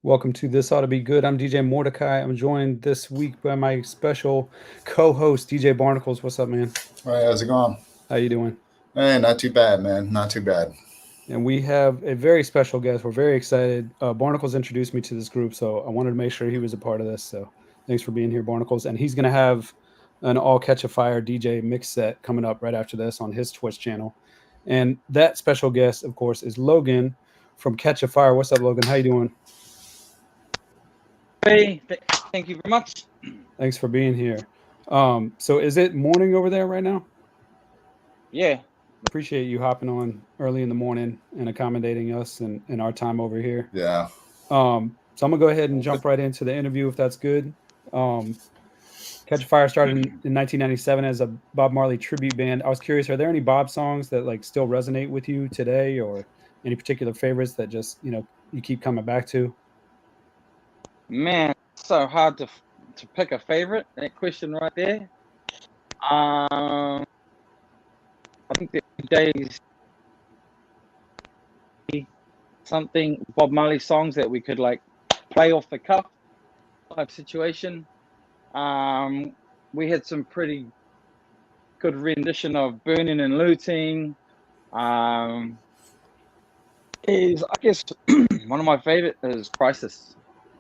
Welcome to This Oughta Be Good. I'm DJ Mordecai. I'm joined this week by my special co-host, DJ Barnacles. What's up, man? All right, how's it going? How you doing? Hey, not too bad, man. Not too bad. And we have a very special guest. We're very excited. Barnacles introduced me to this group, so I wanted to make sure he was a part of this. So thanks for being here, Barnacles. And he's going to have an all Katchafire DJ mix set coming up right after this on his Twitch channel. And that special guest, of course, is Logan from Katchafire. What's up, Logan? How you doing? Hey, thank you very much. Thanks for being here. So is it morning over there right now? Yeah. Appreciate you hopping on early in the morning and accommodating us and our time over here. Yeah. So I'm gonna go ahead and jump right into the interview if that's good. Katchafire started in 1997 as a Bob Marley tribute band. I was curious, are there any Bob songs that like still resonate with you today, or any particular favorites that just you keep coming back to? Man, it's so hard to pick a favorite. That question right there. I think the days something Bob Marley songs that we could like play off the cuff type situation. We had some pretty good rendition of Burning and Looting. Is I guess one of my favorite is Crisis.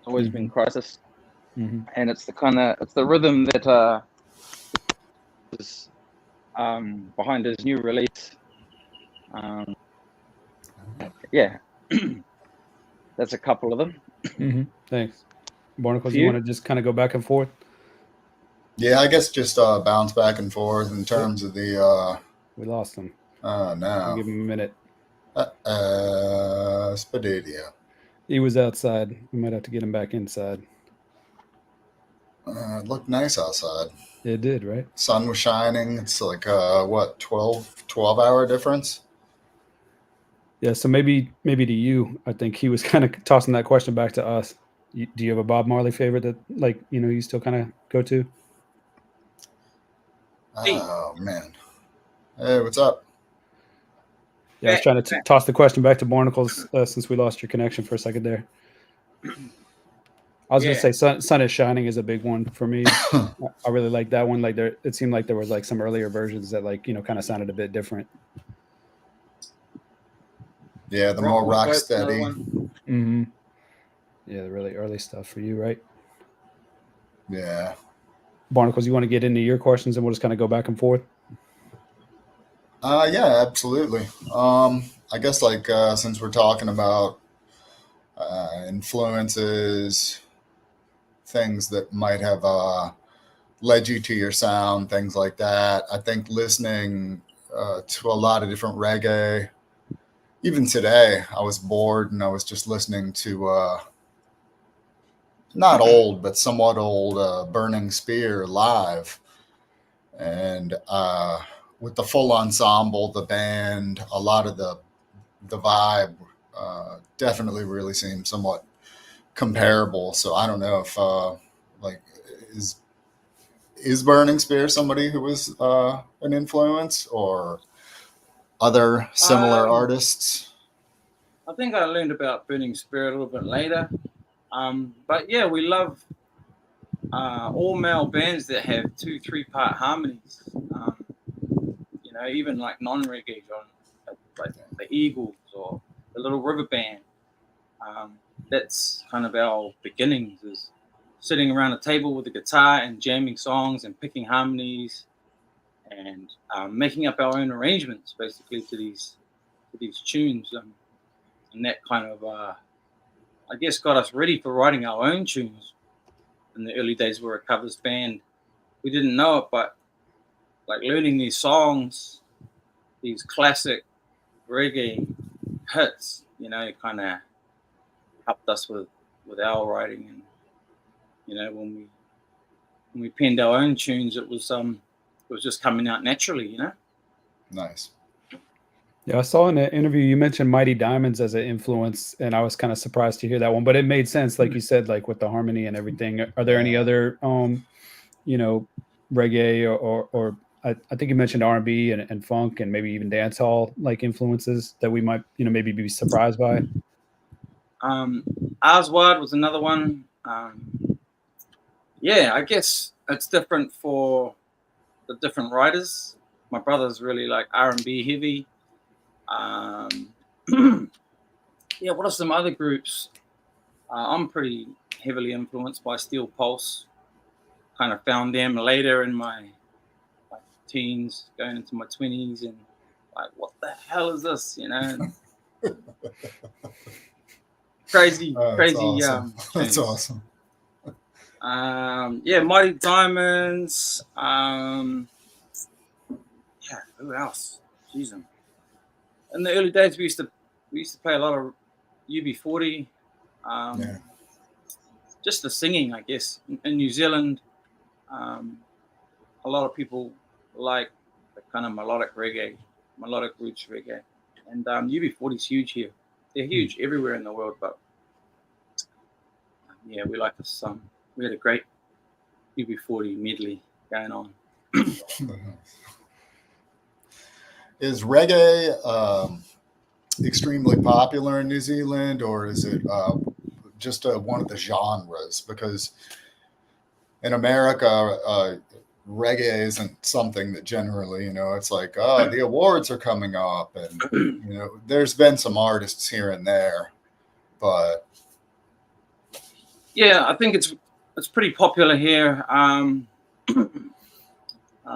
Always been Crisis, and it's the rhythm that is behind his new release. Yeah, that's a couple of them. Thanks, Barnacles. You want to just kind of go back and forth? Yeah, I guess just bounce back and forth in terms of the. We lost him. Oh no! I'll give him a minute. Spadedia. He was outside. We might have to get him back inside. It looked nice outside. It did, right? Sun was shining. It's like, 12-hour difference? Yeah, so maybe to you, I think he was kind of tossing that question back to us. Do you have a Bob Marley favorite that, like, you still kind of go to? Oh, man. Hey, what's up? Yeah, I was trying to toss the question back to Barnacles since we lost your connection for a second there. I was going to say Sun is Shining is a big one for me. I really like that one. Like it seemed like there was like some earlier versions that like, kind of sounded a bit different. Yeah, the more rock steady. Mm-hmm. Yeah, the really early stuff for you, right? Yeah. Barnacles, you want to get into your questions and we'll just kind of go back and forth? Yeah, absolutely. I guess like since we're talking about influences, things that might have led you to your sound, things like that. I think listening to a lot of different reggae. Even today, I was bored and I was just listening to not old, but somewhat old Burning Spear live. And with the full ensemble, the band, a lot of the vibe definitely really seems somewhat comparable. So I don't know if is Burning Spear somebody who was an influence or other similar artists? I think I learned about Burning Spear a little bit later. But yeah, we love all male bands that have 2-3 part harmonies. Even like non-reggae genre, like the Eagles or the Little River Band. That's kind of our beginnings, is sitting around a table with a guitar and jamming songs and picking harmonies and making up our own arrangements basically to these tunes. And that kind of, I guess, got us ready for writing our own tunes. In the early days, we were a covers band. We didn't know it, but like learning these songs, these classic reggae hits, kind of helped us with our writing. And when we penned our own tunes, it was just coming out naturally. Nice. Yeah, I saw in an interview you mentioned Mighty Diamonds as an influence, and I was kind of surprised to hear that one, but it made sense, like you said, like with the harmony and everything. Are there any other, reggae or I think you mentioned R&B and funk and maybe even dancehall like influences that we might, maybe be surprised by? Aswad was another one. Yeah, I guess it's different for the different writers. My brother's really like R&B heavy. Yeah, what are some other groups? I'm pretty heavily influenced by Steel Pulse. Kind of found them later in my teens, going into my 20s, and like, what the hell is this? You know, crazy, That's crazy. awesome. That's tunes. awesome. Yeah, Mighty Diamonds. Yeah, who else? Jeez, in the early days, we used to play a lot of UB40. Yeah. Just the singing, I guess. In New Zealand, a lot of people like the kind of melodic roots reggae, and UB40 is huge here. They're huge everywhere in the world, but yeah, we like this. We had a great UB40 medley going on. Is reggae extremely popular in New Zealand, or is it just one of the genres? Because in America, reggae isn't something that generally, it's like, oh, the awards are coming up, and there's been some artists here and there, but yeah, I think it's pretty popular here.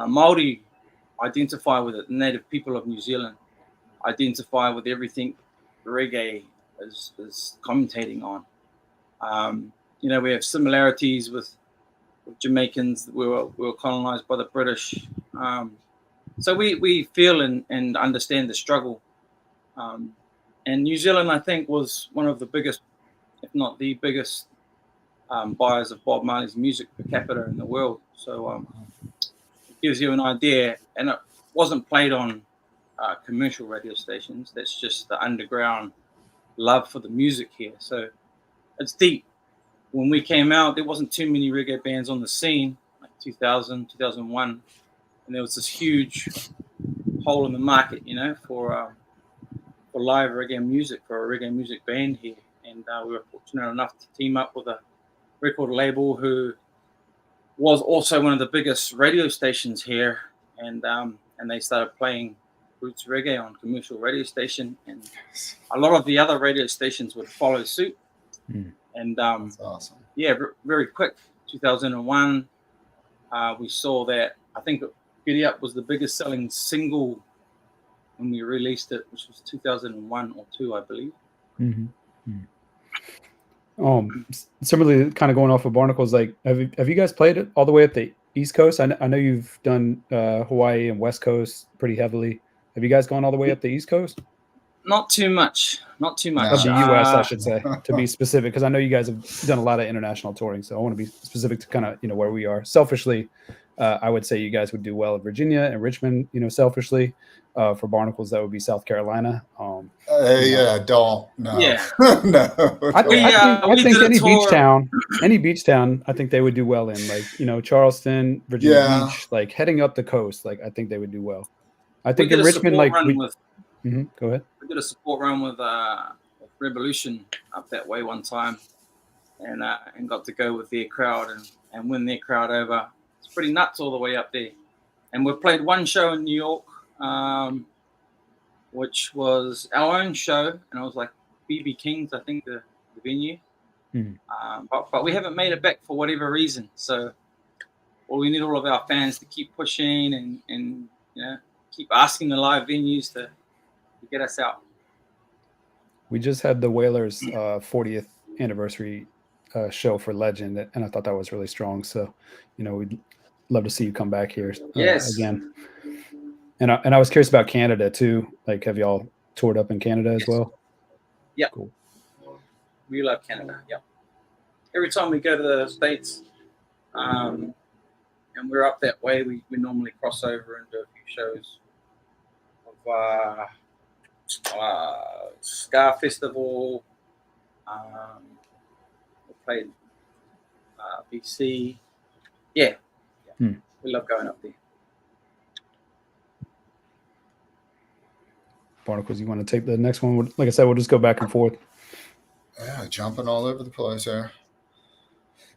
Maori identify with it. Native people of New Zealand identify with everything reggae is commentating on. We have similarities with Jamaicans. We were colonized by the British, so we feel and understand the struggle. And New Zealand, I think, was one of the biggest, if not the biggest, buyers of Bob Marley's music per capita in the world. So it gives you an idea, and it wasn't played on commercial radio stations. That's just the underground love for the music here. So it's deep. When we came out, there wasn't too many reggae bands on the scene, like 2000, 2001. And there was this huge hole in the market, for live reggae music, for a reggae music band here. And we were fortunate enough to team up with a record label who was also one of the biggest radio stations here. And they started playing roots reggae on commercial radio station. And a lot of the other radio stations would follow suit. And that's awesome. Yeah, very quick. 2001, we saw that. I think Giddy Up was the biggest selling single when we released it, which was 2001 or 2, I believe. Similarly, kind of going off of Barnacles, like, have you guys played it all the way up the East Coast? I know you've done Hawaii and West Coast pretty heavily. Have you guys gone all the way up the East Coast? Not too much. Of the U.S., I should say, to be specific, because I know you guys have done a lot of international touring. So I want to be specific to kind of where we are. Selfishly, I would say you guys would do well in Virginia and Richmond. Selfishly, for Barnacles, that would be South Carolina. No. Yeah, no. I think any beach town, I think they would do well in, like Charleston, Virginia Beach, like heading up the coast. Like I think they would do well. I think in Richmond, like go ahead. We did a support run with Revolution up that way one time, and got to go with their crowd and win their crowd over. It's pretty nuts all the way up there. And we played one show in New York, which was our own show, and it was like BB King's, I think, the venue. But we haven't made it back for whatever reason. So we need all of our fans to keep pushing and keep asking the live venues to get us out. We just had the Whalers' 40th anniversary show for Legend, and I thought that was really strong. So, we'd love to see you come back here again. And I was curious about Canada too. Like, have y'all toured up in Canada as well? Yeah. Cool. We love Canada. Yeah. Every time we go to the States, and we're up that way, we normally cross over and do a few shows of Ska Festival. We played BC. Yeah. We love going up there. Barnacles, you want to take the next one? Like I said, we'll just go back and forth. Yeah, jumping all over the place here.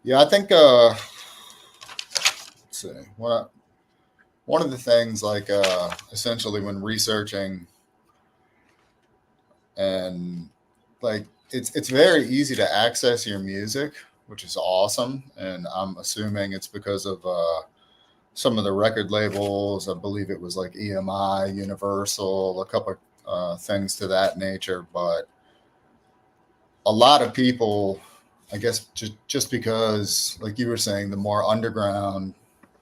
Yeah, I think let's see. One of the things, like essentially when researching, and like it's very easy to access your music, which is awesome. And I'm assuming it's because of some of the record labels. I believe it was like EMI, Universal, a couple things to that nature. But a lot of people, I guess, just because, like you were saying, the more underground,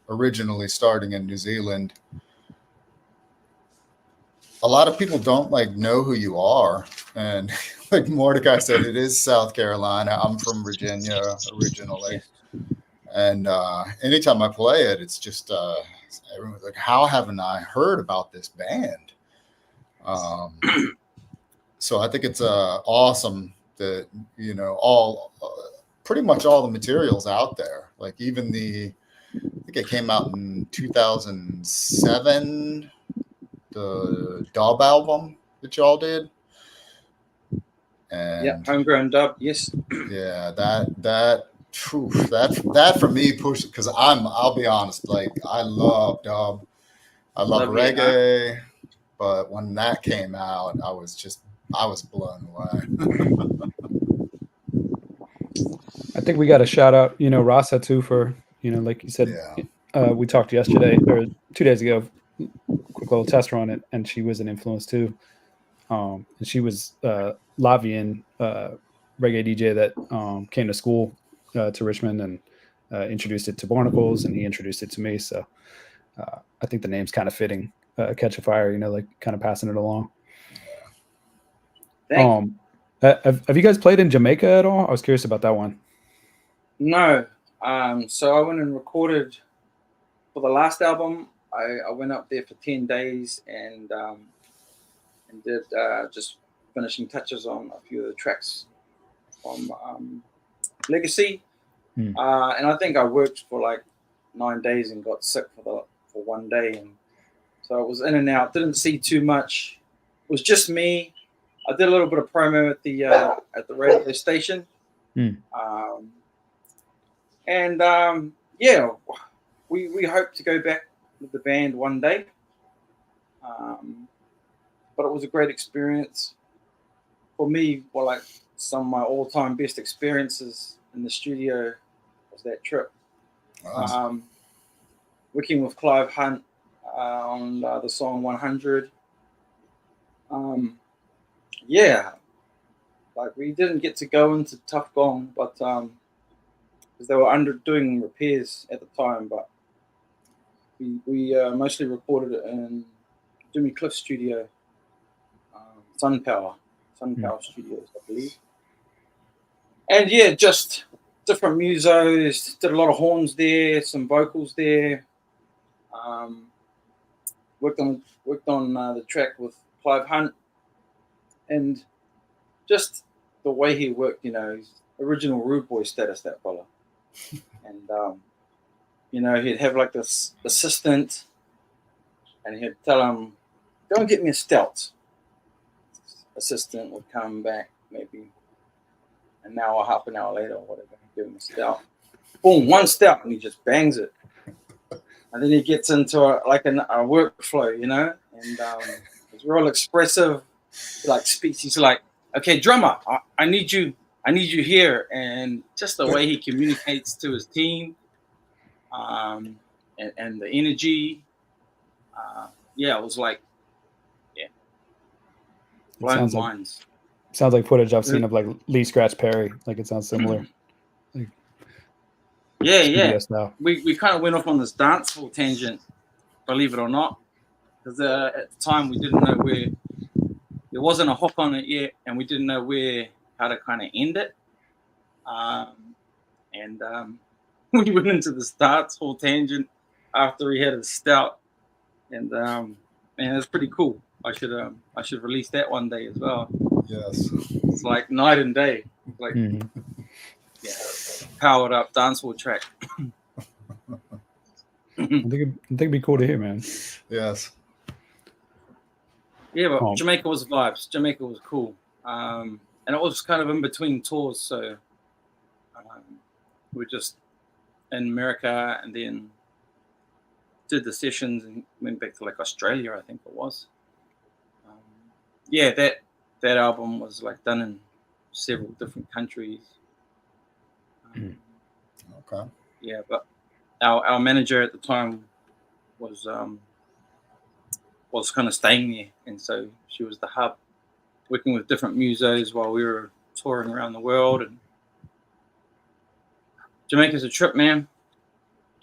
originally starting in New Zealand, a lot of people don't like know who you are. And like Mordecai said, it is South Carolina. I'm from Virginia originally. Yes. And anytime I play it, it's just everyone's like, how haven't I heard about this band? Um, so I think it's awesome that, all pretty much all the materials out there. Like even I think it came out in 2007, the Dub album that y'all did. And Yeah, homegrown dub. Yes. yeah, that for me pushed, because I'll be honest, like I love dub, I love Lovely, huh? reggae, but when that came out, I was blown away. I think we got to shout out, Rasa too for, like you said, Yeah, we talked yesterday or 2 days ago, quick little test run it, and she was an influence too. And she was Lavian reggae DJ that came to school to Richmond and introduced it to Barnacles, and he introduced it to me. So I think the name's kind of fitting. Katchafire, like kind of passing it along. Thank you. Have you guys played in Jamaica at all? I was curious about that one. No. So I went and recorded for the last album. I went up there for 10 days and did just finishing touches on a few of the tracks from Legacy. And I think I worked for like 9 days and got sick for one day, and so I was in and out. Didn't see too much. It was just me. I did a little bit of promo at the radio station, yeah, we hope to go back with the band one day. But it was a great experience for me. Well, like some of my all-time best experiences in the studio was that trip. awesome. Working with Clive Hunt on the song 100. Yeah, like we didn't get to go into Tough Gong, but because they were doing repairs at the time, but we mostly recorded it in Jimmy Cliff's studio, Sunpower Studios, I believe. And yeah, just different musos. Did a lot of horns there, some vocals there. Worked on the track with Clive Hunt, and just the way he worked, he's original rude boy status, that fella. And he'd have like this assistant, and he'd tell him, "Go and get me a stout." Assistant would come back maybe an hour, half an hour later, or whatever, and give him a stout. Boom, one stout, and he just bangs it. And then he gets into a workflow, and it's real expressive. Like speaks, he's like, "Okay, drummer, I need you here," and just the way he communicates to his team, and the energy, it was like, blowing minds. Sounds like footage I've seen of like Lee Scratch Perry. Like it sounds similar. Like, yeah. We kind of went off on this dancehall tangent, believe it or not, because at the time we didn't know where. There wasn't a hook on it yet, and we didn't know how to kind of end it. We went into the dancehall tangent after he had his stout, and man, it was pretty cool. I should release that one day as well. Yes, it's like night and day. Like powered up dancehall track. I think it'd be cool to hear, man. Yes. Yeah, but Jamaica was vibes. Jamaica was cool. and it was kind of in between tours, so we were just in America, and then did the sessions and went back to like Australia, I think it was. Yeah, that album was like done in several different countries. Okay. Yeah, but our manager at the time was kind of staying there, and so she was the hub, working with different musos while we were touring around the world. And Jamaica's a trip, man.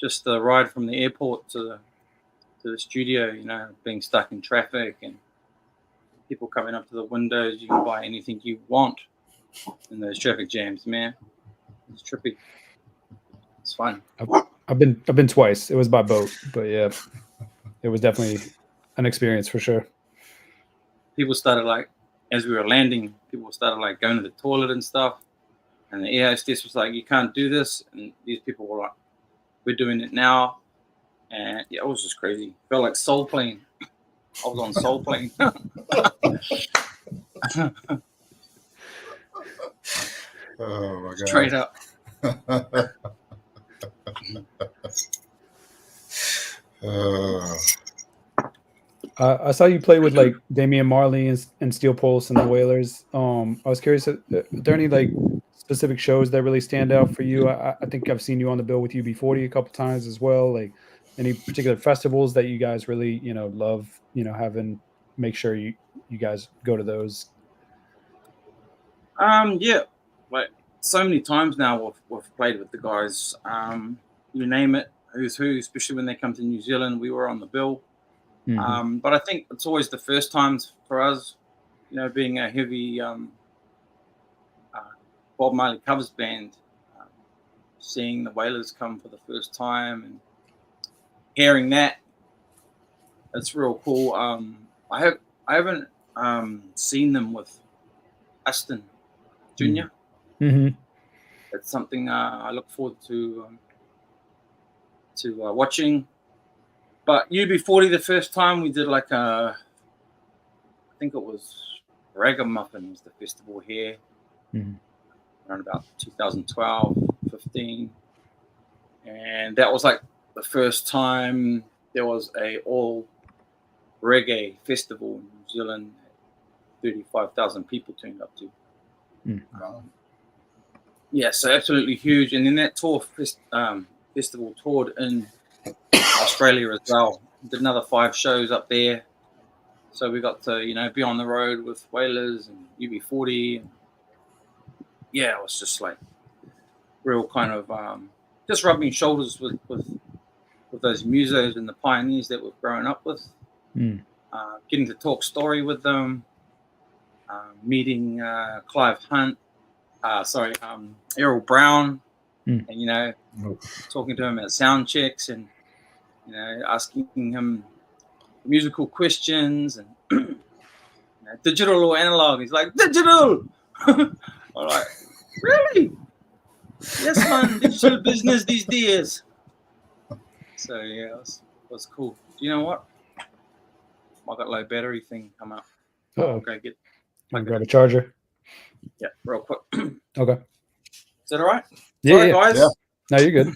Just the ride from the airport to the studio, you know, being stuck in traffic and people coming up to the windows. You can buy anything you want in those traffic jams, man. It's trippy. It's fun. I've been twice. It was by boat, but yeah, it was definitely an experience for sure. People started like, as we were landing, people started like going to the toilet and stuff, and the air hostess was like, "You can't do this," and these people were like, "We're doing it now," and yeah, it was just crazy. Felt like Soul Plane. I was on Soul Plane. Oh my god! Straight up. I saw you play with like Damian Marley and Steel Pulse and the Wailers. I was curious, are there any like specific shows that really stand out for you? I think I've seen you on the bill with UB40 a couple times as well. Like any particular festivals that you guys really, you know, love, you know, having, make sure you guys go to those. Yeah, like so many times now we've played with the guys. You name it, who's who, especially when they come to New Zealand. We were on the bill. Mm-hmm. But I think it's always the first times for us, you know, being a heavy Bob Marley covers band, seeing the Wailers come for the first time and hearing that, it's real cool. I haven't seen them with Aston Jr. Mm-hmm. It's something I look forward to watching. But UB40, the first time we did like I think it was Ragamuffin was the festival here, around about 2012, 15. And that was like the first time there was a all reggae festival in New Zealand. 35,000 people turned up to. Wow. Yeah, so absolutely huge. And then that festival toured in Australia as well. Did another 5 shows up there. So we got to, you know, be on the road with Wailers and UB40. And yeah, it was just like real kind of just rubbing shoulders with those musos and the pioneers that we've grown up with. Getting to talk story with them. Meeting Clive Hunt. Errol Brown. And, you know, talking to him at sound checks and, you know, asking him musical questions and you know, digital or analog. He's like, digital. I'm like, really? Yes, man. Digital business these days. So yeah, it was cool. Do you know what? I got low battery thing come up. Oh, go get. Grab a charger. Yeah, real quick. Okay. Is that all right? Yeah, Sorry, guys. Yeah. No, you're good.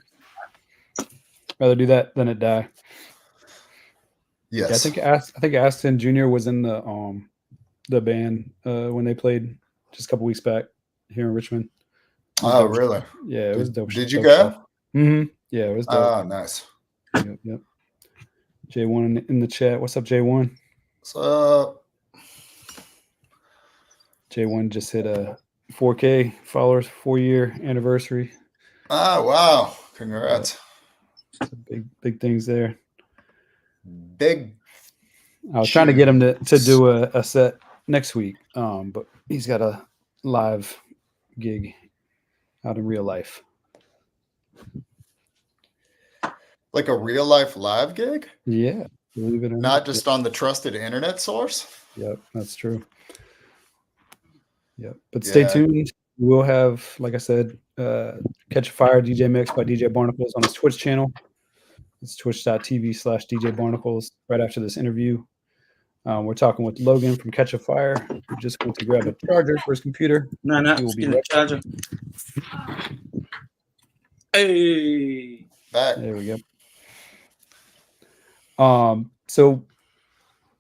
Rather do that than it die. Yes. Yeah, I think Aston Jr. was in the band when they played just a couple weeks back here in Richmond. Oh, really? Yeah, it was dope. Did you go? Mm-hmm. Yeah, it was dope. Oh, nice. Yep. J1 in the chat. What's up, J1? What's up? J1 just hit a 4K followers 4-year anniversary. Oh, wow. Congrats. Big things there. Big. I was trying to get him to do a set next week, but he's got a live gig out in real life. Like a real life live gig? Yeah. Believe it or not. Just on the trusted internet source? Yep, that's true. Yep. But stay tuned. We'll have, like I said, Katchafire DJ Mix by DJ Barnacles on his Twitch channel. It's twitch.tv/DJ Barnacles right after this interview. We're talking with Logan from Katchafire, who just went to grab a charger for his computer. No, He will just be getting a right charger. Hey, Back. there. We go. So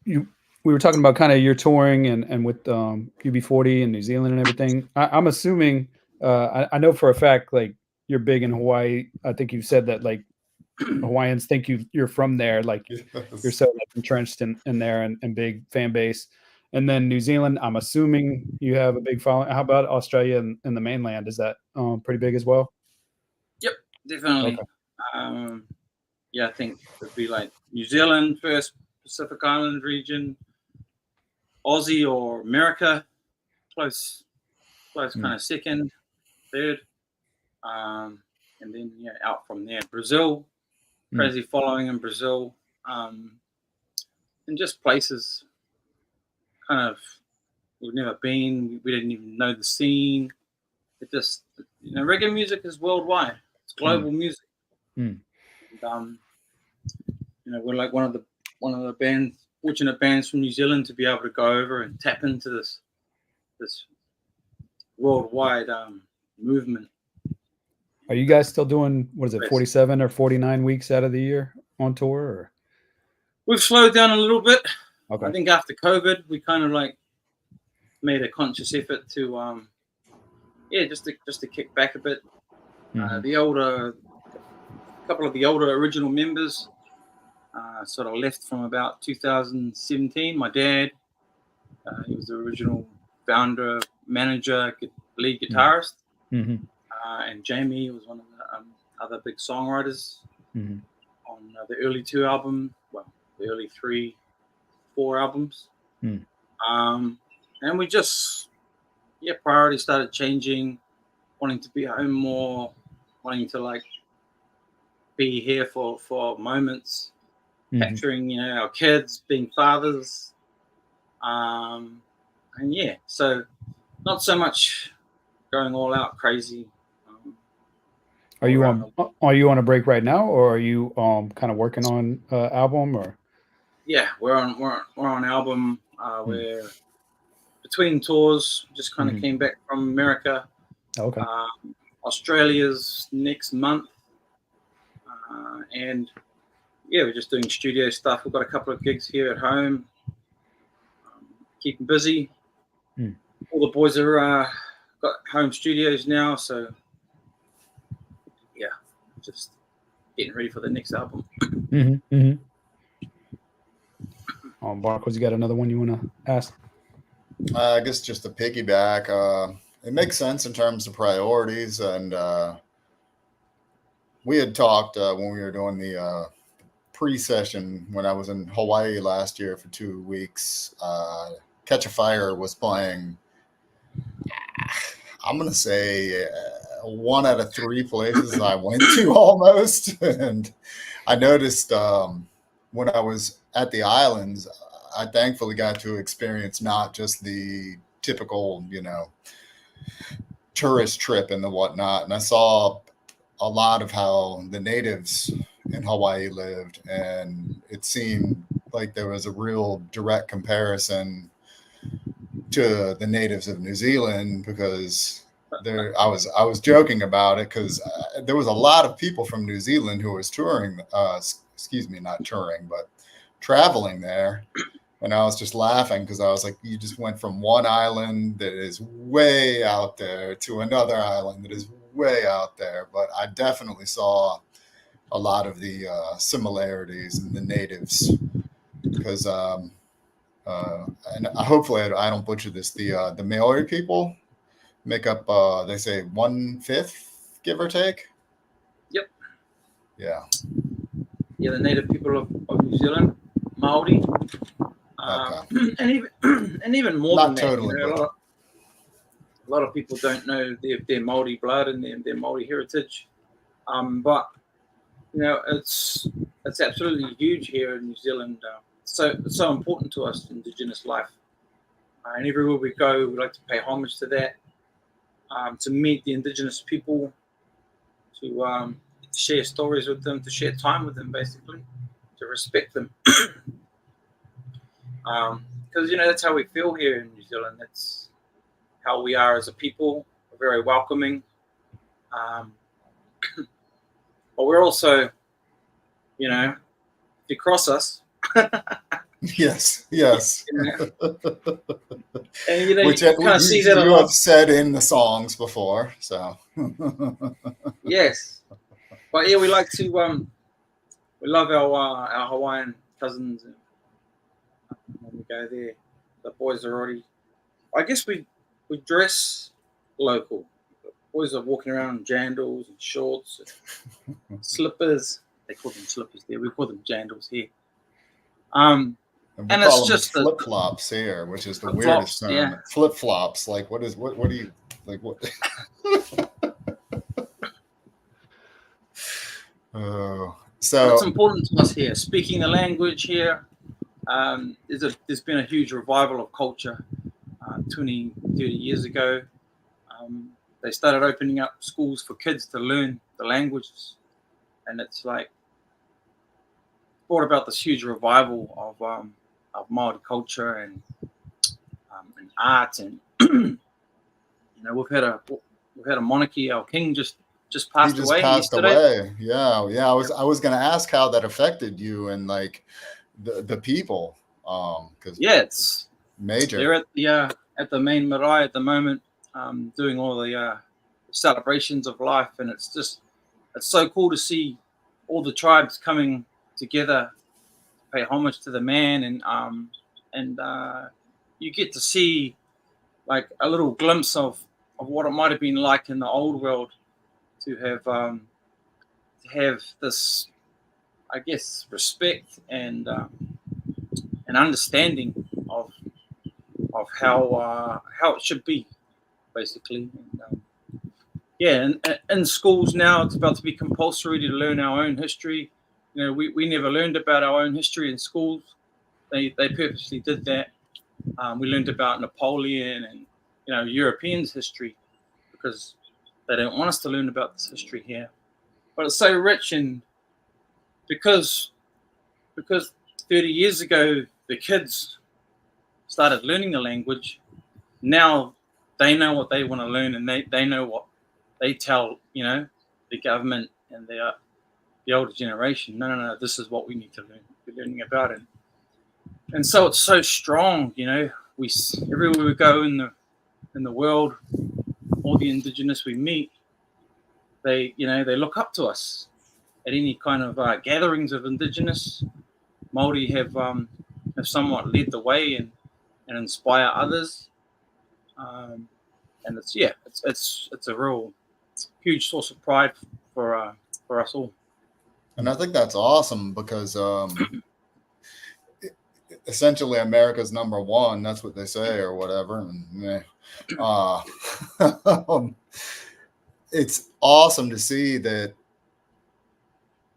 we were talking about kind of your touring and with UB40 and New Zealand and everything. I'm assuming I know for a fact like you're big in Hawaii. I think you said that like Hawaiians think you're from there, like you're so like, entrenched in there and big fan base. And then New Zealand, I'm assuming you have a big following. How about Australia and the mainland? Is that pretty big as well? yep, definitely. Okay. Yeah, I think it'd be like New Zealand first, Pacific Island region, Aussie or America, close kind of second, third, and then out from there. Brazil, crazy following in Brazil, and just places kind of we've never been. We didn't even know the scene. It just reggae music is worldwide. It's global music. And, we're like one of the bands, fortunate bands from New Zealand to be able to go over and tap into this worldwide movement. Are you guys still doing, what is it, 47 or 49 weeks out of the year on tour? Or? We've slowed down a little bit. Okay. I think after COVID, we kind of like made a conscious effort to, just to kick back a bit. The couple of the older original members sort of left from about 2017. My dad, he was the original founder, manager, lead guitarist. And Jamie was one of the other big songwriters on the early 2 albums, well, the early 3, 4 albums. And we just, priorities started changing, wanting to be home more, wanting to like be here for moments, capturing, our kids, being fathers. And so not so much going all out crazy. Are you on a break right now, or are you kind of working on an album, or? Yeah, we're on album. We're between tours. Just kind of came back from America. Okay. Australia's next month, and we're just doing studio stuff. We've got a couple of gigs here at home. Keeping busy. All the boys are got home studios now, so just getting ready for the next album. Barclays, you got another one you want to ask? I guess just to piggyback, it makes sense in terms of priorities, and we had talked when we were doing the pre-session when I was in Hawaii last year for 2 weeks. Katchafire was playing, I'm going to say 1 out of 3 places I went to almost. And I noticed when I was at the islands, I thankfully got to experience not just the typical, tourist trip and the whatnot. And I saw a lot of how the natives in Hawaii lived. And it seemed like there was a real direct comparison to the natives of New Zealand, because I was joking about it because there was a lot of people from New Zealand who was touring, not touring, but traveling there. And I was just laughing because I was like, you just went from one island that is way out there to another island that is way out there. But I definitely saw a lot of the similarities in the natives, because and hopefully I don't butcher this. The Maori people make up, they say 1/5, give or take. Yep. Yeah. Yeah, the native people of New Zealand, Maori. Okay. and even more Not than that. Totally, A lot of people don't know their Maori blood and their Maori heritage. But it's absolutely huge here in New Zealand. It's so important to us, Indigenous life. And everywhere we go, we like to pay homage to that, to meet the Indigenous people, to share stories with them, to share time with them, basically, to respect them. because that's how we feel here in New Zealand. That's how we are as a people. We're very welcoming, but we're also, if you cross us, Yes. and Which you kind of see that a you lot. have said in the songs before. So Yes, but yeah, we like to we love our Hawaiian cousins, and when we go there, the boys are already. I guess we dress local. The boys are walking around in jandals and shorts and slippers. They call them slippers there. We call them jandals here. and we And call it's them just flip flops here, which is the flip weirdest flops. term. Yeah, Flip flops, like what do you like? What? Oh, and it's so important to us here. Speaking the language here, there's been a huge revival of culture. 20, 30 years ago, they started opening up schools for kids to learn the languages, and it's like brought about this huge revival of Maori culture and art, and we've had a monarchy. Our king just he passed just away passed yesterday. away. Yeah. I was going to ask how that affected you and like the people, because Yeah, it's major. they're at the main marae at the moment, doing all the celebrations of life, and it's so cool to see all the tribes coming together to pay homage to the man, and you get to see like a little glimpse of what it might have been like in the old world to have this, I guess, respect and understanding of how it should be, basically. And, and in schools now, it's about to be compulsory to learn our own history. We never learned about our own history in schools. They purposely did that. We learned about Napoleon and Europeans' history because they don't want us to learn about this history here. But it's so rich, and because 30 years ago the kids started learning the language, now they know what they want to learn, and they know what they tell the government and the older generation. No, this is what we need to learn. We're learning about it, and so it's so strong. We everywhere we go in the world, all the indigenous we meet, they look up to us at any kind of gatherings of indigenous. Māori have somewhat led the way and inspire others, and it's a real huge source of pride for us all. And I think that's awesome because essentially America's number one. That's what they say or whatever. And it's awesome to see that.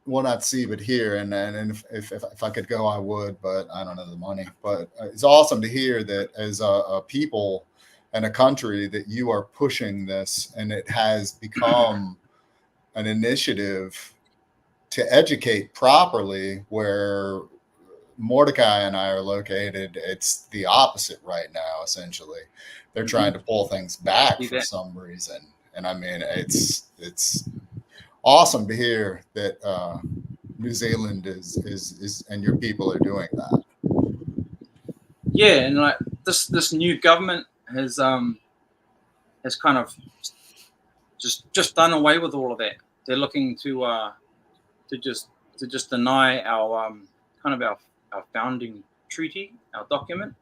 Well, not see, but hear. And if I could go, I would, but I don't have the money. But it's awesome to hear that as a people and a country that you are pushing this, and it has become an initiative to educate properly. Where Mordecai and I are located, it's the opposite right now. Essentially, they're trying to pull things back for some reason, and I mean, it's awesome to hear that New Zealand is and your people are doing that. Yeah, and like this new government has kind of just done away with all of that. They're looking to just deny our kind of our founding treaty, our document,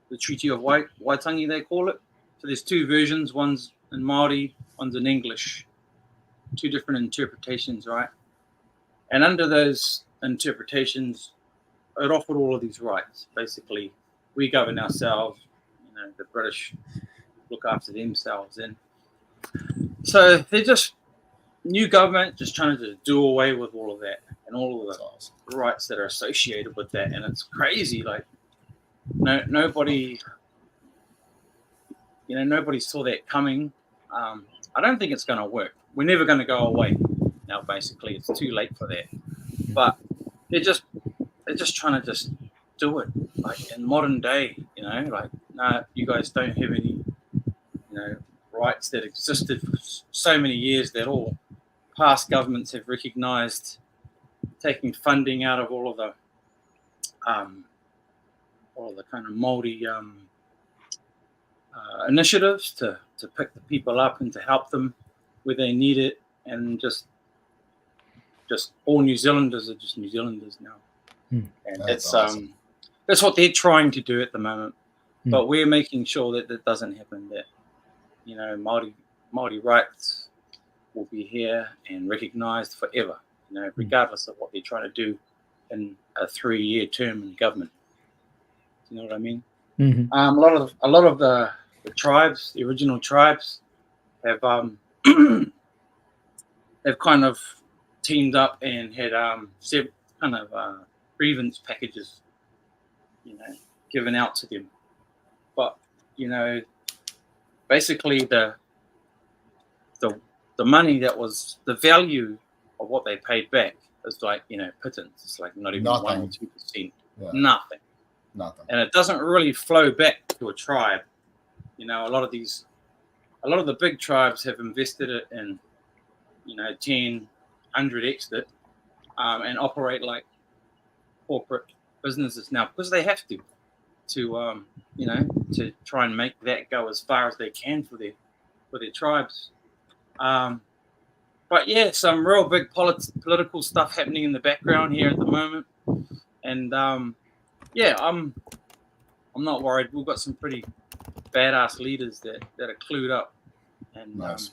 the Treaty of Waitangi, they call it. So there's two versions. One's in Māori, one's in English. Two different interpretations, right? And under those interpretations, it offered all of these rights. Basically, we govern ourselves. The British look after themselves, and so they're just new government just trying to do away with all of that and all of the rights that are associated with that. And it's crazy. Like nobody saw that coming. I don't think it's going to work. We're never going to go away now. Basically, it's too late for that. But they're just they're just trying to just do it like in modern day, like, no, you guys don't have any, rights that existed for so many years that all past governments have recognized, taking funding out of all of the kind of Māori initiatives to pick the people up and to help them where they need it, and just all New Zealanders are just New Zealanders now, and That's awesome. That's what they're trying to do at the moment. But we're making sure that that doesn't happen. That Māori rights will be here and recognised forever. Regardless of what they're trying to do in a 3-year term in government. You know what I mean? Mm-hmm. A lot of the tribes, the original tribes, have they've kind of teamed up and had kind of grievance packages, given out to them. But basically the money that was the value of what they paid back is like pittance. It's like not even 1 or 2%. Yeah. Nothing. And it doesn't really flow back to a tribe. A lot of the big tribes have invested it in 10, 100x it, and operate like corporate businesses now because they have to try and make that go as far as they can for their tribes. But yeah, some real big political stuff happening in the background here at the moment, and yeah, I'm not worried. We've got some pretty badass leaders that are clued up, and nice.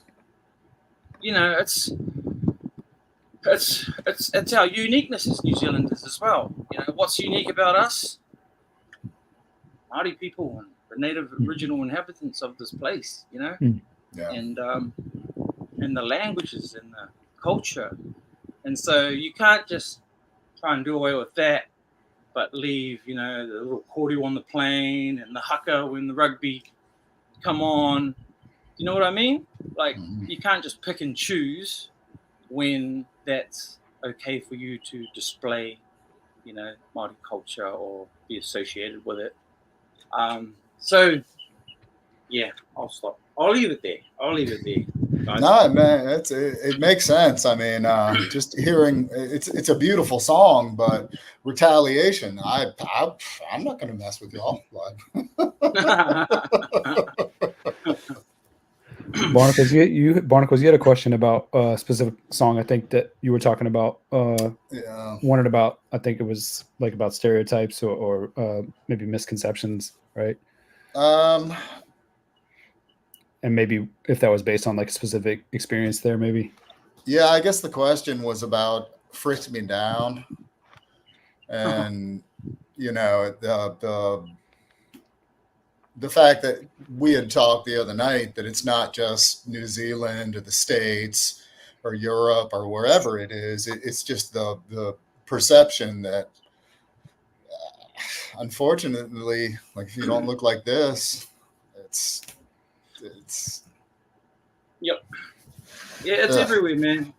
It's our uniqueness as New Zealanders as well. What's unique about us, Māori people and the native original inhabitants of this place, Yeah. and the languages and the culture, and so you can't just try and do away with that, but leave the little kōrero on the plane and the haka when the rugby come on. You know what I mean? Like you can't just pick and choose when that's okay for you to display, Māori culture or be associated with it. So yeah, I'll stop. I'll leave it there. Guys. No, man, it makes sense. I mean, just hearing it's a beautiful song, but retaliation. I'm not going to mess with y'all. Barnacles, you had a question about a specific song. I think that you were talking about. Wanted about. I think it was like about stereotypes or maybe misconceptions, right? And maybe if that was based on like a specific experience there, maybe. Yeah, I guess the question was about Frisk Me Down, and the fact that we had talked the other night that it's not just New Zealand or the States or Europe or wherever it is. It's just the perception that, unfortunately, like if you don't look like this, it's. Yep. Yeah, it's everywhere, man.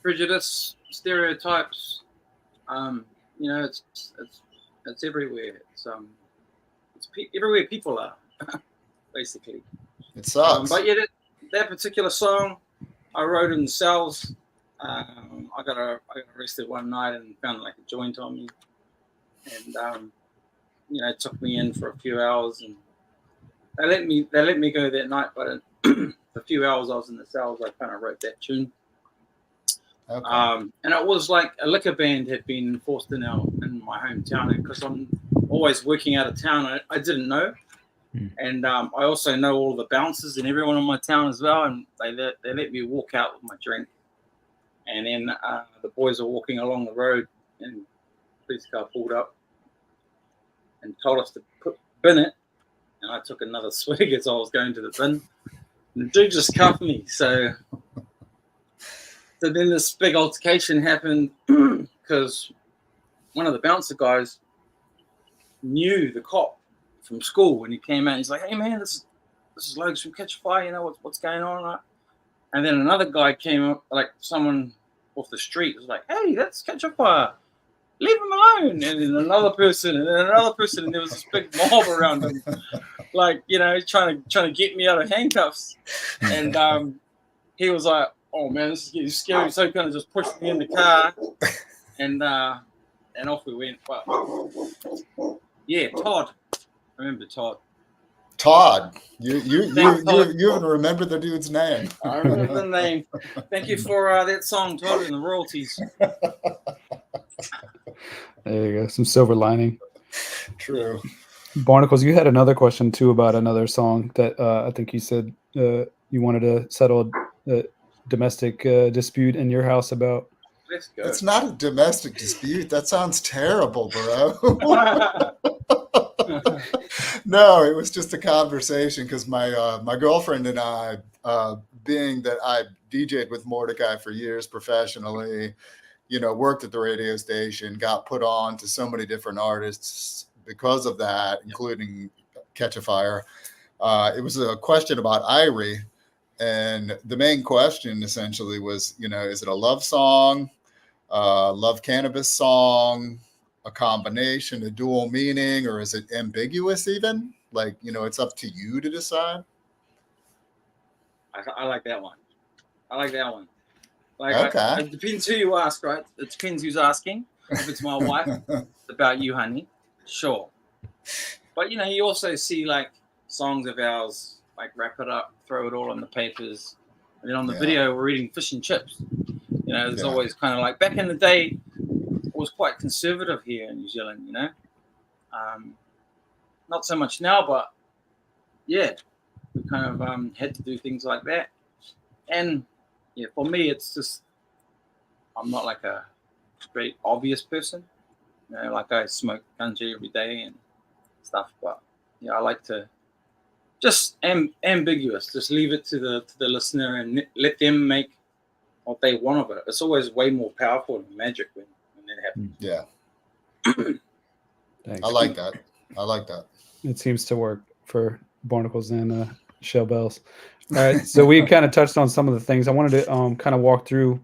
Prejudice, stereotypes. It's everywhere. It's everywhere people are, basically. It sucks. But yeah, that particular song I wrote in the cells. I got arrested one night and found like a joint on me, and it took me in for a few hours, and they let me go that night. But in a few hours I was in the cells, I kind of wrote that tune. Okay. And it was like a liquor ban had been enforced in my hometown, because I'm always working out of town. I didn't know, and I also know all the bouncers and everyone in my town as well. And they let me walk out with my drink, and then the boys were walking along the road, and the police car pulled up and told us to bin it. And I took another swig as I was going to the bin, and the dude just cuffed me. So then this big altercation happened because one of the bouncer guys knew the cop from school when he came out. He's like, "Hey man, this is Logan from Katchafire. What's going on?" And then another guy came up, like someone off the street, was like, "Hey, that's Katchafire." leave him alone. And then another person, and then another person, and there was this big mob around him, like, you know, trying to get me out of handcuffs. And he was like, "Oh man, this is getting scary." So he kind of just pushed me in the car, and off we went. But yeah, Todd. I remember Todd. Todd, you even remember the dude's name. I remember the name. Thank you for that song, Todd, and the royalties. There you go. Some silver lining. True. Barnacles, you had another question too about another song that I think you said you wanted to settle a domestic dispute in your house about. Let's go. It's not a domestic dispute. That sounds terrible, bro. No, it was just a conversation because my girlfriend and I, being that I DJ'd with Mordecai for years professionally, you know, worked at the radio station, got put on to so many different artists because of that, including Katchafire. It was a question about Irie, and the main question essentially was, you know, is it a love song, love cannabis song, a combination, a dual meaning, or is it ambiguous even? Like, you know, it's up to you to decide. I like that one. Like, Okay. it depends who you ask, right? It depends who's asking. If it's my wife, it's about you, honey. Sure. But, you know, you also see, like, songs of ours, like, wrap it up, throw it all in the papers. And then on the video, we're eating fish and chips. You know, there's always kind of like, back in the day, it was quite conservative here in New Zealand, you know. Not so much now, but, yeah, we kind of had to do things like that. And, yeah, for me, it's just, I'm not like a straight obvious person. You know, like I smoke ganja every day and stuff, but yeah, I like to just ambiguous. Just leave it to the listener and let them make what they want of it. It's always way more powerful than magic when that happens. Yeah. Thanks. I like that. It seems to work for Barnacles and Shell Bells. All right, so we kind of touched on some of the things. I wanted to kind of walk through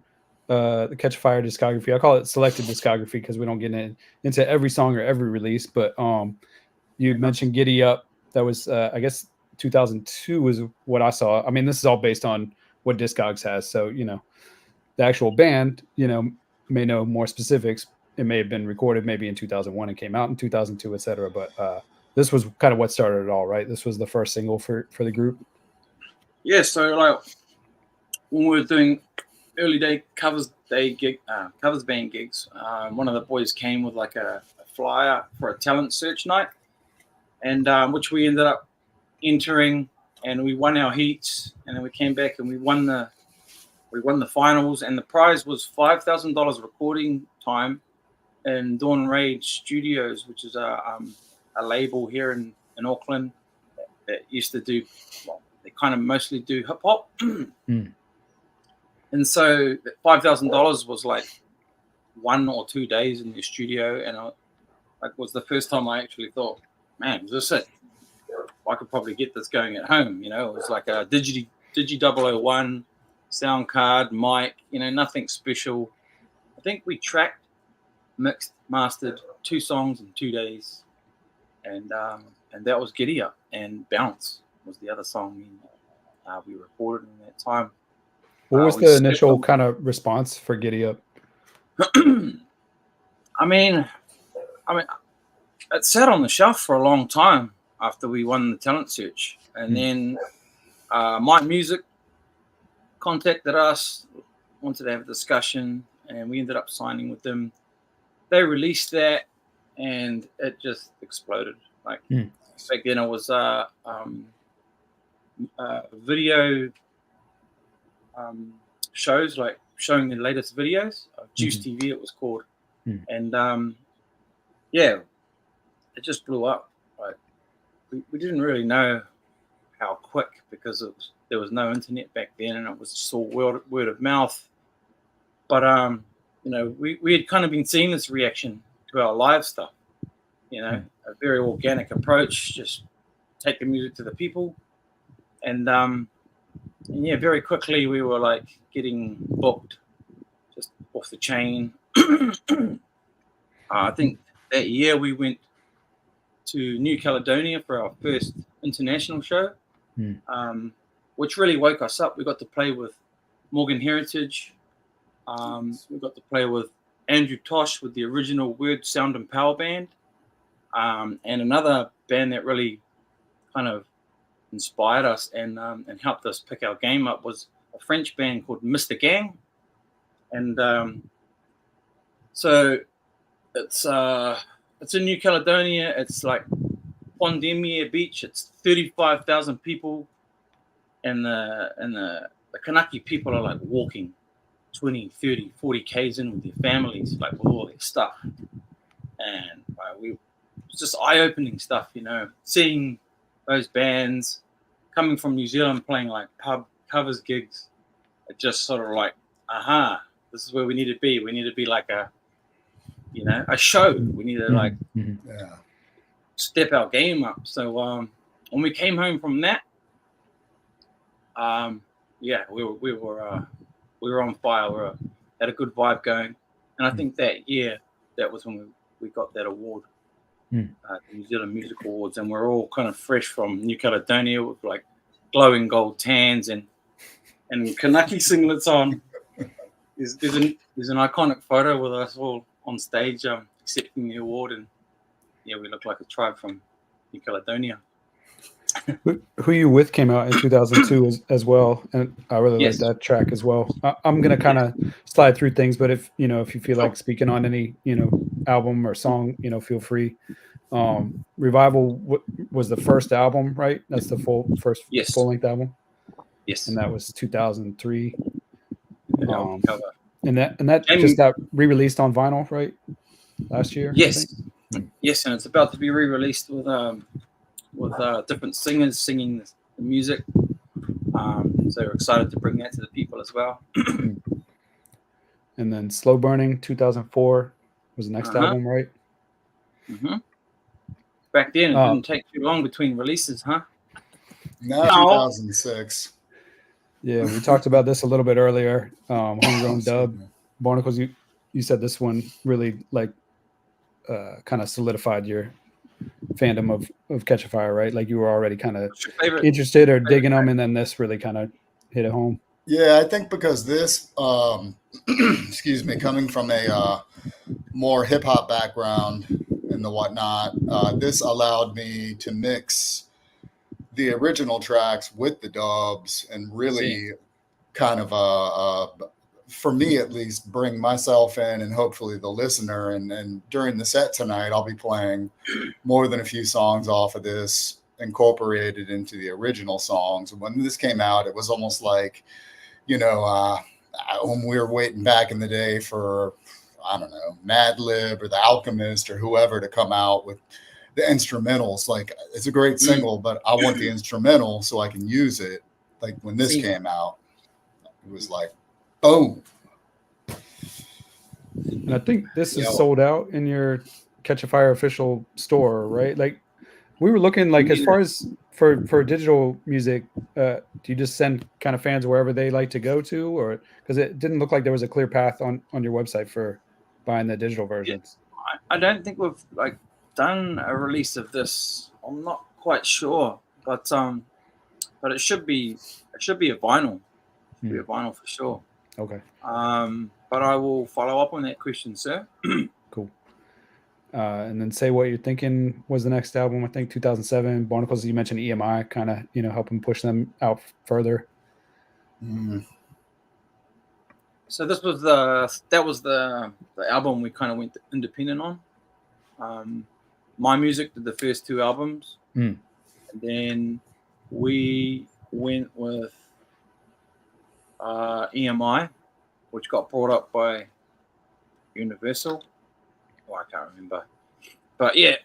the Katchafire discography. I call it selected discography because we don't get into every song or every release. But you mentioned Giddy Up. That was, I guess, 2002 was what I saw. I mean, this is all based on what Discogs has. So, you know, the actual band, you know, may know more specifics. It may have been recorded maybe in 2001 and came out in 2002, etc. But this was kind of what started it all, right? This was the first single for the group. Yeah, so like when we were doing early day covers band gigs, one of the boys came with like a flyer for a talent search night, and which we ended up entering, and we won our heats, and then we came back and we won the finals, and the prize was $5,000 recording time in Dawn Rage Studios, which is a label here in Auckland that used to do, well, they kind of mostly do hip hop. And so $5,000 was like 1 or 2 days in the studio, and like was the first time I actually thought, man, is this it? I could probably get this going at home. You know, it was like a Digi 001 sound card, mic, you know, nothing special. I think we tracked, mixed, mastered 2 songs in 2 days, and that was Giddy Up, and Bounce was the other song we recorded in that time. What was the initial kind of response for Giddy Up? I mean, it sat on the shelf for a long time after we won the talent search, and then My Music contacted us, wanted to have a discussion, and we ended up signing with them. They released that, and it just exploded. Like back then, it was video shows, like showing the latest videos of Juice TV, it was called. And yeah, it just blew up. Like we didn't really know how quick, because there was no internet back then, and it was just all word of mouth. But you know, we had kind of been seeing this reaction to our live stuff. You know, a very organic approach, just take the music to the people, and yeah, very quickly we were like getting booked just off the chain. I think that year we went to New Caledonia for our first international show, which really woke us up. We got to play with Morgan Heritage. We got to play with Andrew Tosh with the original Word, Sound and Power Band. And another band that really kind of inspired us and helped us pick our game up was a French band called Mr. Gang. And so it's in New Caledonia. It's like Pondemier Beach. It's 35,000 people, and the Kanaki people are like walking 20, 30, 40 Ks in with their families, like with all their stuff. And it's just eye-opening stuff, you know, seeing those bands coming from New Zealand playing like pub covers gigs. It just sort of like, this is where we need to be. We need to be like a show. We need to like step our game up. So when we came home from that, we were on fire. We had a good vibe going, and I think that year that was when we got that award, the New Zealand Music Awards, and we're all kind of fresh from New Caledonia with like glowing gold tans and Kanaki singlets on. There's an iconic photo with us all on stage accepting the award, and we look like a tribe from New Caledonia. Who You With came out in 2002 as well, and I really like that track as well. I'm gonna kind of slide through things, but if you feel like speaking on any album or song, feel free. Revival was the first album, right? That's the first full-length album. Yes, and that was 2003. And that just got re-released on vinyl, right? Last year. Yes, yes, and it's about to be re-released with different singers singing the music. So we're excited to bring that to the people as well. And then Slow Burning 2004 was the next album, right? Back then, it didn't take too long between releases, huh? No, 2006. Yeah, we talked about this a little bit earlier. Homegrown Dub. Barnacles, you said this one really like kind of solidified your fandom of Katchafire, right? Like you were already kind of interested or digging them, and then this really kind of hit it home. Yeah, I think because this, excuse me, coming from a more hip hop background and the whatnot, this allowed me to mix the original tracks with the dubs and really kind of for me at least, bring myself in and hopefully the listener. And during the set tonight, I'll be playing more than a few songs off of this incorporated into the original songs. And when this came out, it was almost like, when we were waiting back in the day for, I don't know, Madlib or The Alchemist or whoever to come out with the instrumentals. Like, it's a great single, but I want the instrumental so I can use it. Like when this came out, it was like, boom. And I think this is sold out in your Katchafire official store, right? Like we were looking like as far as for digital music, do you just send kind of fans wherever they like to go to, or because it didn't look like there was a clear path on your website for buying the digital versions? I don't think we've like done a release of this. I'm not quite sure, but it should be a vinyl. It should be a vinyl for sure. Okay. But I will follow up on that question, sir. Cool. And then say what you're thinking was the next album. I think 2007. Barnacles, you mentioned EMI, kind of helping push them out further. So this was the album we kind of went independent on. My Music did the first two albums, and then we went with EMI, which got brought up by Universal. Oh, I can't remember. But yeah,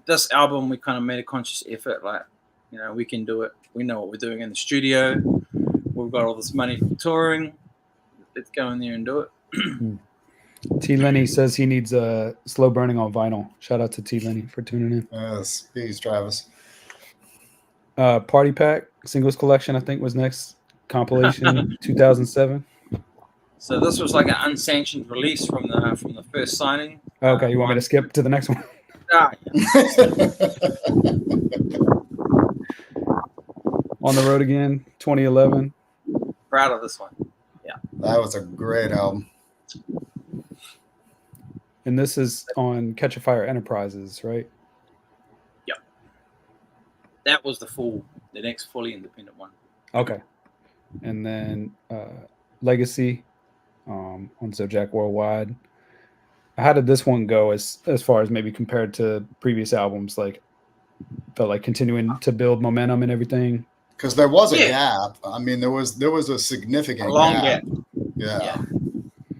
this album, we kind of made a conscious effort, like, we can do it. We know what we're doing in the studio. We've got all this money from touring. Let's go in there and do it. T. Lenny says he needs a Slow Burning on vinyl. Shout out to T. Lenny for tuning in. Yes, peace, Travis. Party Pack Singles Collection, I think, was next. Compilation 2007. So this was like an unsanctioned release from the first signing Okay, you want me to skip to the next one? On the Road Again, 2011. Proud of this one. That was a great album. And this is on Katchafire Enterprises, right? Yep. That was the next fully independent one. Okay. And then Legacy on Zodiac Worldwide. How did this one go as far as maybe compared to previous albums? Like, felt like continuing to build momentum and everything. Because there was a gap. I mean, there was a significant long gap. Yeah.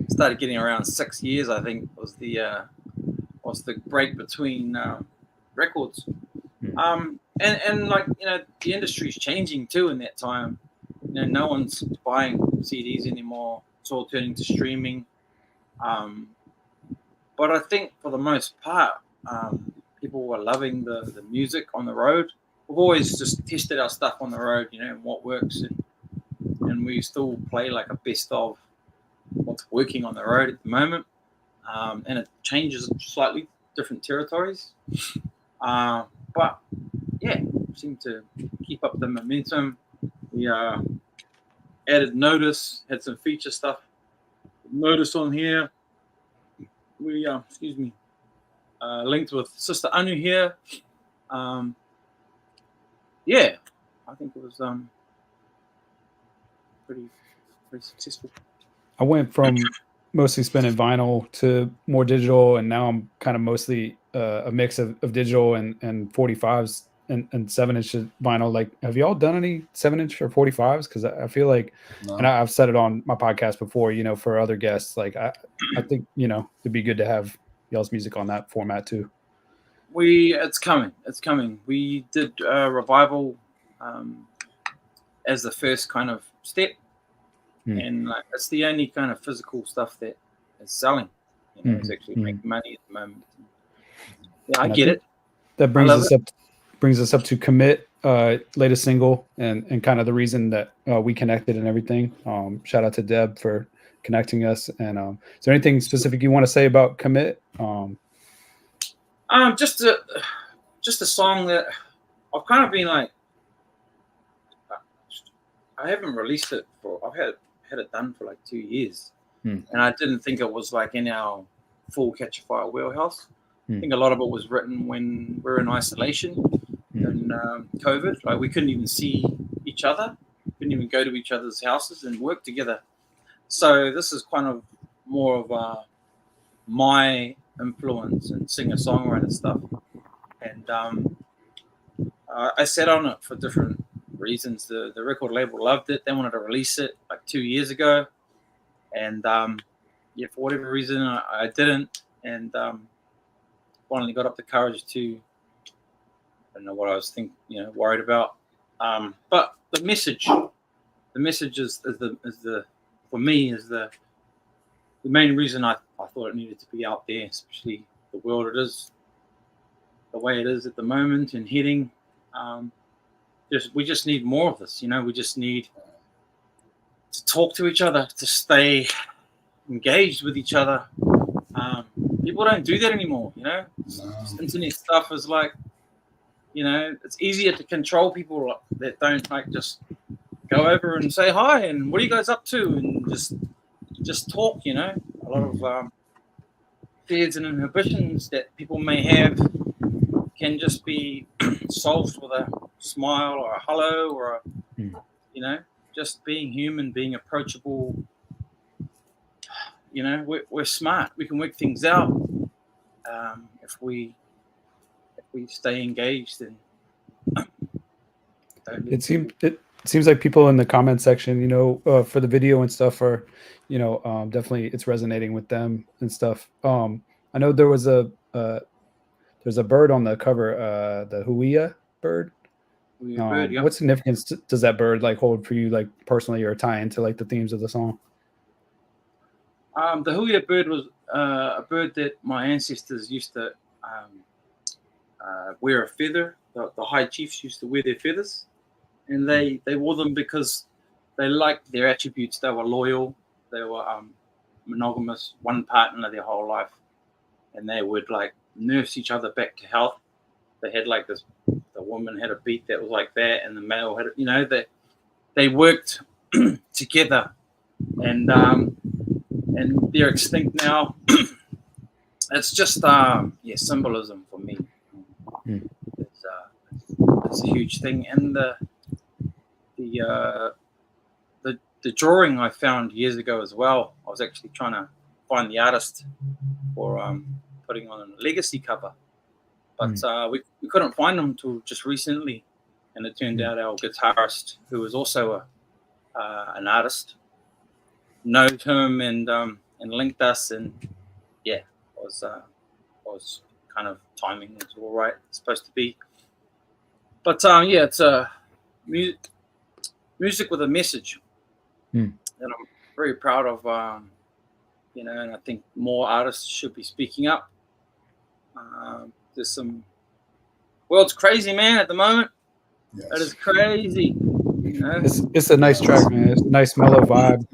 Started getting around 6 years, I think, was the break between records. And like, you know, the industry's changing too in that time. You know, no one's buying CDs anymore. It's all turning to streaming. But I think for the most part, people were loving the music on the road. We've always just tested our stuff on the road, you know, and what works, and we still play like a best of what's working on the road at the moment. And it changes slightly, different territories. But yeah, seem to keep up the momentum. We added Notice, had some feature stuff. Notice on here. We linked with Sister Anu here. Yeah, I think it was pretty successful. I went from mostly spinning vinyl to more digital, and now I'm kind of mostly a mix of digital and 45s and 7-inch vinyl. Like, have y'all done any 7-inch or 45s? Because I feel like, and I've said it on my podcast before, you know, for other guests, like I think, you know, it'd be good to have y'all's music on that format too. It's coming. We did Revival as the first kind of step. And like, it's the only kind of physical stuff that is selling. You know, it's actually making money at the moment. Yeah, I get it. That brings us up to Commit, latest single, and kind of the reason that we connected and everything. Shout out to Deb for connecting us. And is there anything specific you want to say about Commit? Just a song that I've kind of been like, I haven't released it I've had it done for like 2 years, and I didn't think it was like in our full Katchafire wheelhouse. I think a lot of it was written when we were in isolation and COVID. Like, we couldn't even see each other, couldn't even go to each other's houses and work together. So this is kind of more of my influence and singer-songwriter stuff. And I sat on it for different reasons. The record label loved it. They wanted to release it like 2 years ago. And for whatever reason, I didn't. And finally got up the courage to, I don't know what I was worried about. But the message is the for me is the main reason I thought it needed to be out there, especially the world it is, the way it is at the moment and heading. We just need more of this, you know. We just need to talk to each other, to stay engaged with each other. People don't do that anymore, you know. This internet stuff is like, you know, it's easier to control people that don't like just go over and say hi and what are you guys up to and just talk, you know. A lot of fears and inhibitions that people may have can just be solved with a smile or a hello or you know, just being human, being approachable. You know, we're smart. We can work things out if we stay engaged and it seems like people in the comment section, you know, for the video and stuff are, you know, definitely it's resonating with them and stuff. I know there was there's a bird on the cover, the Huia bird. What significance does that bird like hold for you, like personally, or tie into like the themes of the song? The Huia bird was a bird that my ancestors used to wear a feather. The high chiefs used to wear their feathers, and they wore them because they liked their attributes. They were loyal. They were monogamous, one partner their whole life, and they would like nurse each other back to health. They had like this. The woman had a beat that was like that, and the male had, that they worked together, and they're extinct now. It's just symbolism for me. It's a huge thing, and the drawing I found years ago as well. I was actually trying to find the artist for putting on a legacy cover, but we couldn't find him until just recently, and it turned out our guitarist, who was also an artist, knows him and linked us, and it was kind of timing was all right. It's supposed to be, but it's music with a message, and I'm very proud of. And I think more artists should be speaking up. There's some world's crazy, man, at the moment. Yes. That is crazy. It's a nice track, man. It's a nice mellow vibe.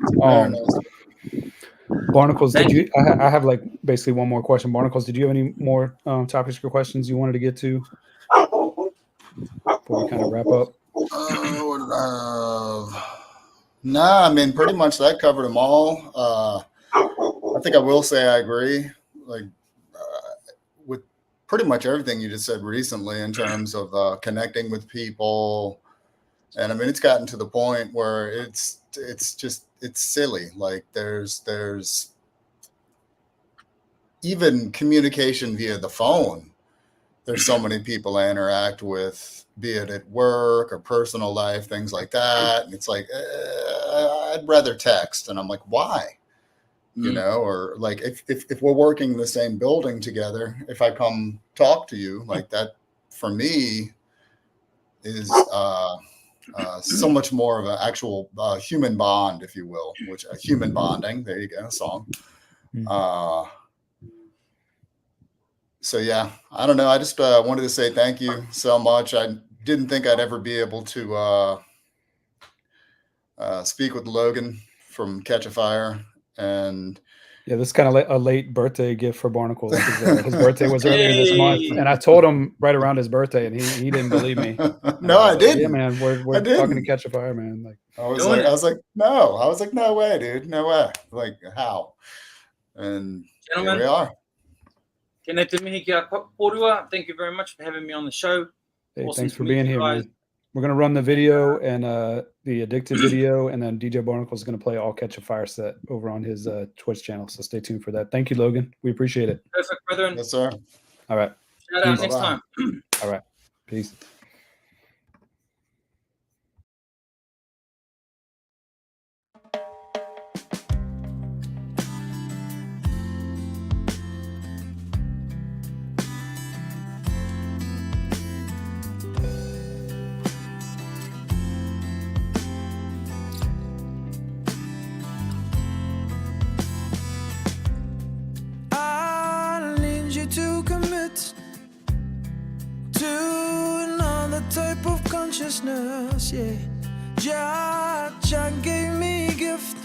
Barnacles, I have like basically one more question. Barnacles, did you have any more topics or questions you wanted to get to before we kind of wrap up? What did I have? Nah, I mean, pretty much that covered them all. I think I will say I agree, like with pretty much everything you just said recently in terms of connecting with people. And I mean, it's gotten to the point where it's silly. Like there's even communication via the phone. There's so many people I interact with, be it at work or personal life, things like that. And it's like, I'd rather text. And I'm like, why? Or like if we're working in the same building together, if I come talk to you like that, for me is so much more of an actual human bond, if you will, which human bonding. There you go, a song. So yeah, I don't know. I just wanted to say thank you so much. I didn't think I'd ever be able to speak with Logan from Katchafire. And yeah, this is kind of a late birthday gift for Barnacle. His birthday was earlier this month, and I told him right around his birthday, and he didn't believe me. No, I didn't. Yeah, man, we're talking to Katchafire, man. Like I was like, no. I was like, no way, dude, no way. Like how? And gentlemen, here we are. Thank you very much for having me on the show. Hey, awesome, thanks for being here, man. We're gonna run the video and the addicted video, and then DJ Barnacle is gonna play all Katchafire set over on his Twitch channel. So stay tuned for that. Thank you, Logan. We appreciate it. Perfect, brethren. Yes, sir. All right. Shout out next time. All right. Peace. Type of consciousness, yeah. Jah gave me a gift.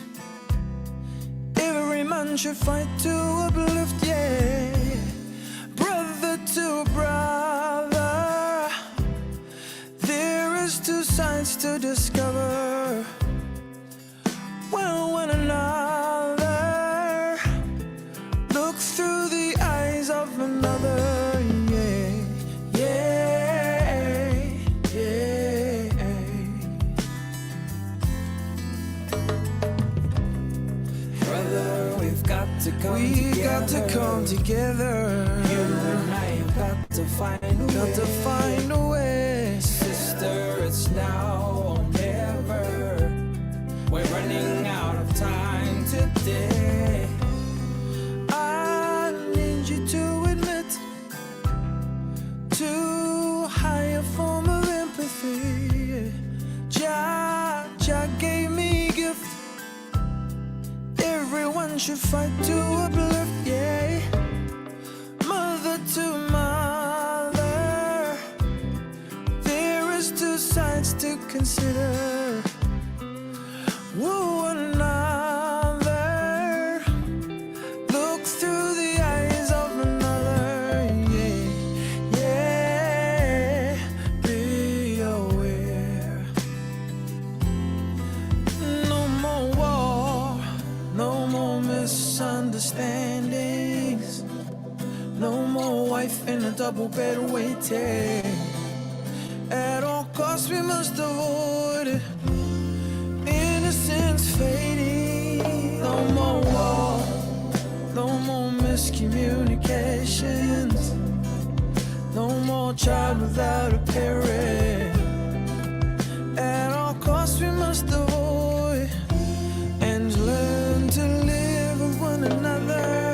Every man should fight to uplift, yeah. Brother to brother, there is two sides to discover. One another, look through the eyes of another. We got to come together. You and I have got to find a way. Sister, it's now or never. We're running out of time today. I need you to admit to a higher form of empathy. Jah gave me a gift. Everyone should fight to uplift, yeah. Mother to mother, there is two sides to consider. One another, look through the eyes of another. double bed waiting. At all costs we must avoid it. Innocence fading. No more war, no more miscommunications, no more child without a parent. At all costs we must avoid and learn to live with one another.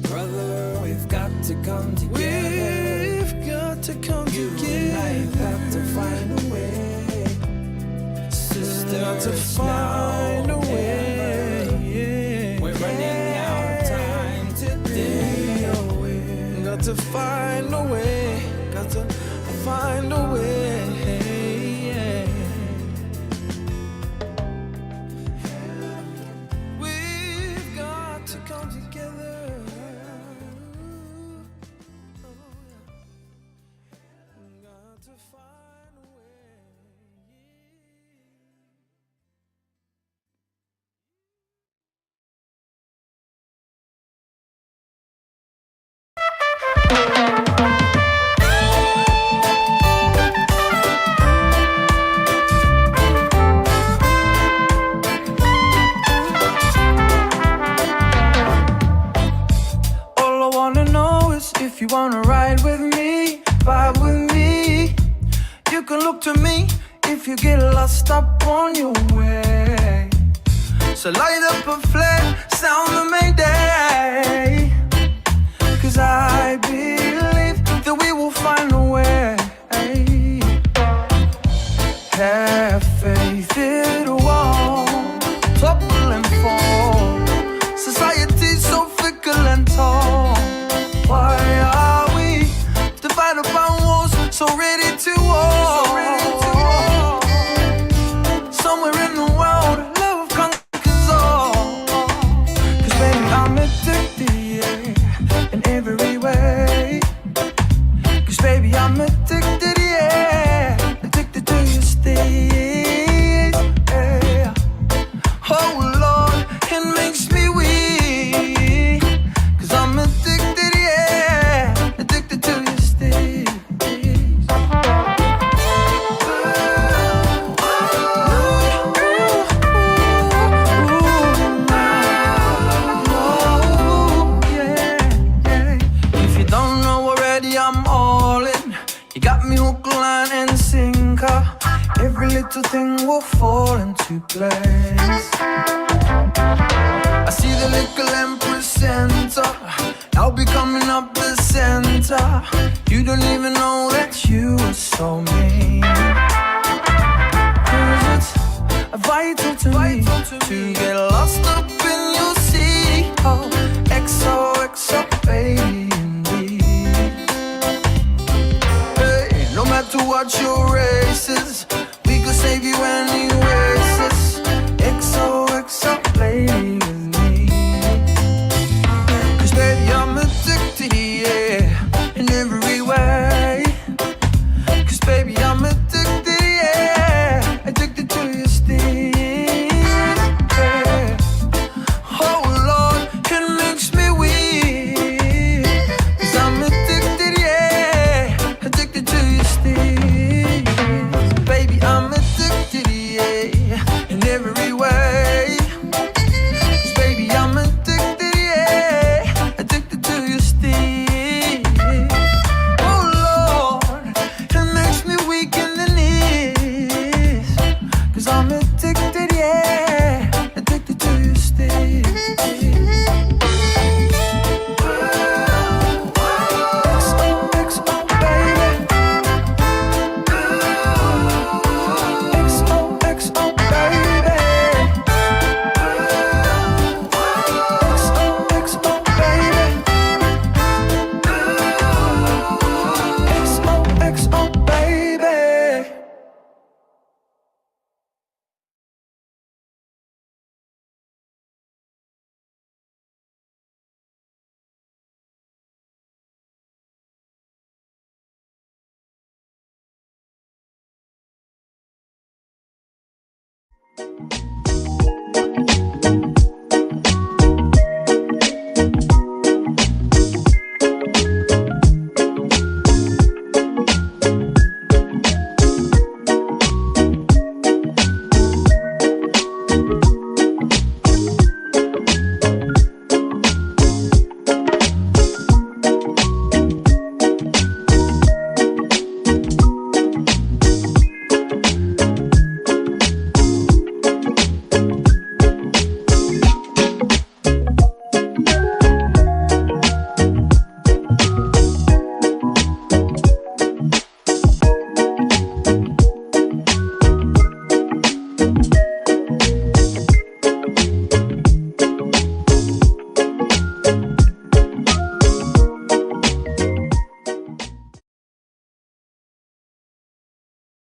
Brother, we've got to come together. We've got to come together. I've got to find a way. Sister, Got to find a way. we're running out of time today. Got to find a way. Got to find a way. We've got to come together. Got to find a way. All I wanna know is if you wanna ride with me, vibe with me. You can look to me if you get lost up on your way. So light up a flame, sound the mayday. 'Cause I believe that we will find a way. Have faith it won't topple and fall. Society's so fickle and tall. Why are we divided by walls, so ready to war? Somewhere in the world, love conquers all. 'Cause baby, I'm addicted, yeah, in every way. 'Cause baby, I'm addicted, yeah, addicted to your state, yeah. Oh Lord, it makes me weak. 'Cause I'm addicted, yeah, addicted to your state. If you don't know already, I'm all in. You got me hook, line, and sinker. Every little thing will fall into place. I see the little empress center. I'll be coming up the center. You don't even know that you were so mean. 'Cause it's vital to me to get lost up in your sea. Oh, XOXO, baby, indeed. Hey, no matter what your race is, we could save you anyway, sis. XOXO, lady with me. 'Cause baby, I'm addicted, yeah, in every way. 'Cause baby, I'm addicted, yeah, addicted to your steam, yeah. Oh Lord, it makes me weak. 'Cause I'm addicted, yeah, addicted to your steam. Baby, I'm addicted, yeah, in every way. 'Cause baby, I'm addicted, yeah, addicted to your steam. Oh Lord, it makes me weak in the knees. 'Cause I'm addicted, yeah, addicted to your steam. XOXO, baby. XOXO, baby. XOXO, baby. XOXO, baby.